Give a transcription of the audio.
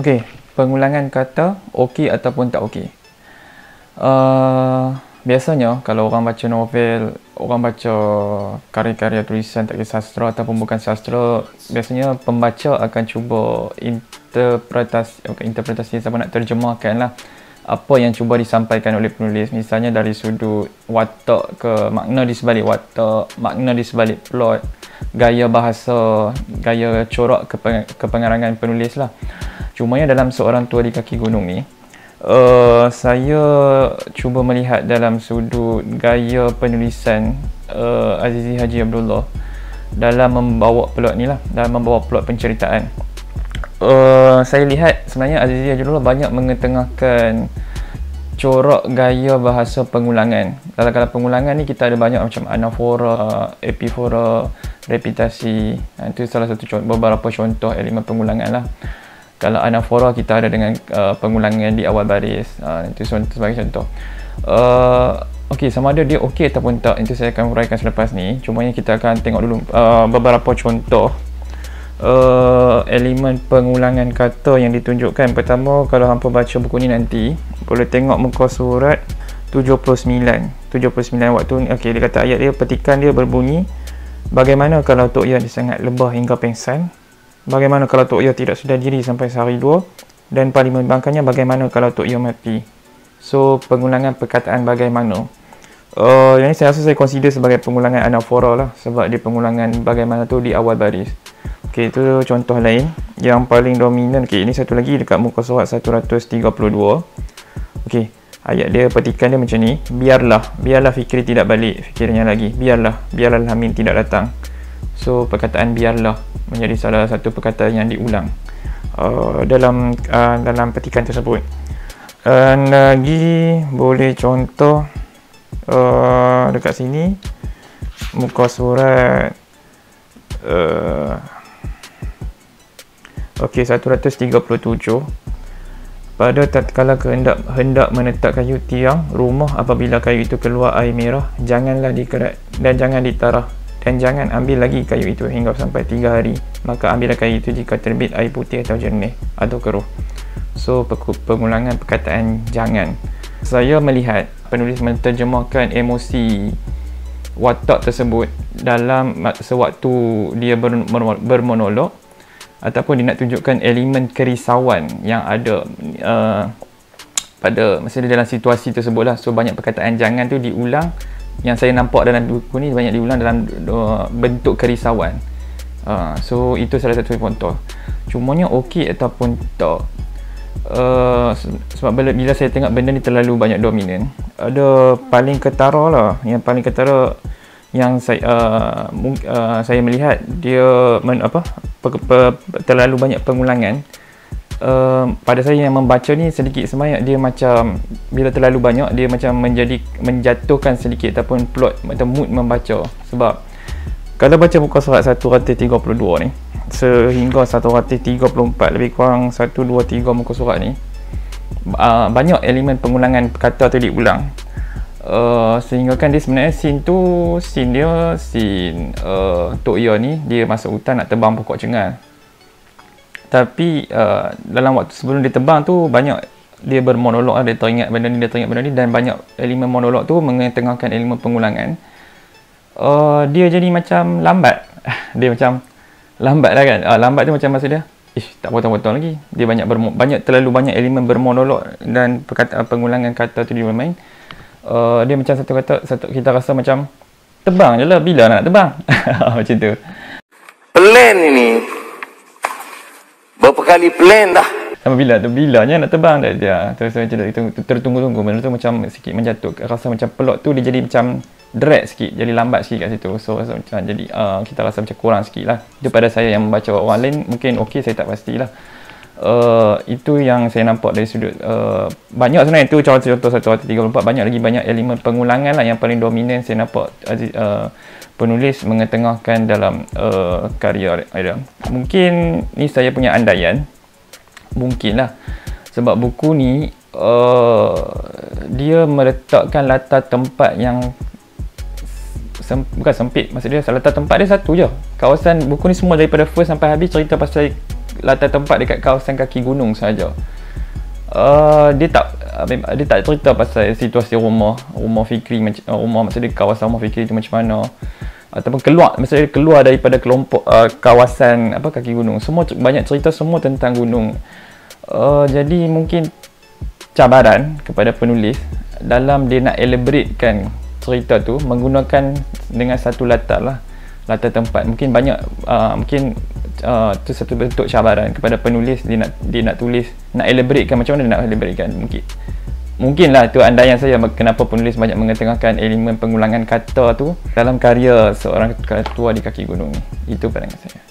Okey, pengulangan kata okey ataupun tak okey. Biasanya kalau orang baca novel, orang baca karya-karya tulisan tak kisah sastra ataupun bukan sastra, biasanya pembaca akan cuba interpretasi siapa nak terjemahkan lah apa yang cuba disampaikan oleh penulis, misalnya dari sudut watak ke makna di sebalik watak, makna di sebalik plot, gaya bahasa, gaya corak kepengarangan penulis lah. Cumanya dalam Seorang Tua di Kaki Gunung ni, saya cuba melihat dalam sudut gaya penulisan Azizi Haji Abdullah dalam membawa plot ni lah, dalam membawa plot penceritaan. Saya lihat sebenarnya Azizi Haji Abdullah banyak mengetengahkan corak gaya bahasa pengulangan. Dalam pengulangan ni kita ada banyak macam anafora, epifora, repitasi. Itu salah satu beberapa contoh elemen pengulangan lah. Kalau anafora kita ada dengan pengulangan di awal baris. Itu sebagai contoh. Okey, sama ada dia okey ataupun tak, itu saya akan huraikan selepas ni. Cumanya kita akan tengok dulu beberapa contoh elemen pengulangan kata yang ditunjukkan. Pertama, kalau hampa baca buku ni nanti boleh tengok muka surat 79 waktu ni. Okey, dia kata ayat dia, petikan dia berbunyi, bagaimana kalau Tok Yah sangat lebah hingga pengsan, bagaimana kalau Tok Yah tidak sedar diri sampai sehari dua, dan paling membangkangnya bagaimana kalau Tok Yah mati. So pengulangan perkataan bagaimana, yang ni saya rasa saya consider sebagai pengulangan anafora lah, sebab dia pengulangan bagaimana tu di awal baris. Okey, itu contoh lain yang paling dominan. Okey, ini satu lagi dekat muka surat 132. Okey, ayat dia, petikan dia macam ni, biarlah fikir tidak balik, fikirnya lagi, biarlah Amin tidak datang. So perkataan biarlah menjadi salah satu perkataan yang diulang dalam petikan tersebut. Lagi boleh contoh dekat sini muka surat 137. Pada tatkala hendak menetap kayu tiang rumah, apabila kayu itu keluar air merah, janganlah dikerat dan jangan ditarah, dan jangan ambil lagi kayu itu hingga sampai 3 hari. Maka ambillah kayu itu jika terbit air putih atau jernih atau keruh. So pengulangan perkataan jangan. Saya melihat penulis menterjemahkan emosi watak tersebut dalam sewaktu dia bermonolog, ataupun dia nak tunjukkan elemen kerisauan yang ada pada masa dia dalam situasi tersebut lah. So banyak perkataan jangan tu diulang, yang saya nampak dalam buku ni banyak diulang dalam bentuk kerisauan. So itu salah satu contoh. Cumanya okey ataupun tak, sebab bila saya tengok benda ni terlalu banyak dominan, ada paling ketara lah. Yang paling ketara yang saya melihat dia terlalu banyak pengulangan. Pada saya yang membaca ni sedikit sebanyak dia macam, bila terlalu banyak dia macam menjatuhkan sedikit ataupun plot atau mood membaca. Sebab kalau baca muka surat 132 ni sehingga 134, lebih kurang 1, 2, 3 muka surat ni, banyak elemen pengulangan kata tu diulang. Sehingga kan dia sebenarnya scene Tok Yah ni dia masuk hutan nak tebang pokok cengal. Tapi dalam waktu sebelum dia tebang tu banyak dia bermonolog, dia teringat benda ni, dan banyak elemen monolog tu mengetengahkan elemen pengulangan. Dia jadi macam lambat. Dia macam lambat lah kan. Lambat tu macam maksud dia, tak potong-potong lagi. Dia terlalu banyak elemen bermonolog dan pengulangan kata tu dia bermain. Dia macam kita rasa macam tebang je lah, bila nak tebang. Macam tu. Plan ini berapa kali plan dah. Sampai bilanya nak tebang dah dia. Terus macam itu tertunggu-tunggu. Benda tu macam sikit menjatuh. Rasa macam plot tu dia jadi macam drag sikit, jadi lambat sikit kat situ. So macam jadi kita rasa macam kurang sikit lah. Itu pada saya yang membaca. Orang lain mungkin okey, saya tak pastilah. Itu yang saya nampak dari sudut banyak sebenarnya. Itu contoh 134. banyak elemen pengulangan lah yang paling dominan saya nampak penulis mengetengahkan dalam karya dia. Mungkin ni saya punya andaian, mungkin lah, sebab buku ni dia meletakkan latar tempat yang bukan sempit, maksud dia latar tempat dia satu je. Kawasan buku ni semua daripada first sampai habis cerita pasal latar tempat dekat kawasan kaki gunung saja. Dia tak cerita pasal situasi rumah Fikri, rumah maksudnya kawasan rumah Fikri tu macam mana, ataupun maksudnya keluar daripada kelompok kawasan kaki gunung. Semua banyak cerita semua tentang gunung. Jadi mungkin cabaran kepada penulis dalam dia nak elaboratekan cerita tu menggunakan dengan satu latar tempat. Mungkin banyak tu satu bentuk cabaran kepada penulis. Dia nak tulis, nak elaboratekan macam mana dia nak elaboratekan. Mungkinlah tu andaian saya kenapa penulis banyak mengetengahkan elemen pengulangan kata tu dalam karya seorang ketua di kaki gunung ni. Itu pandangan saya.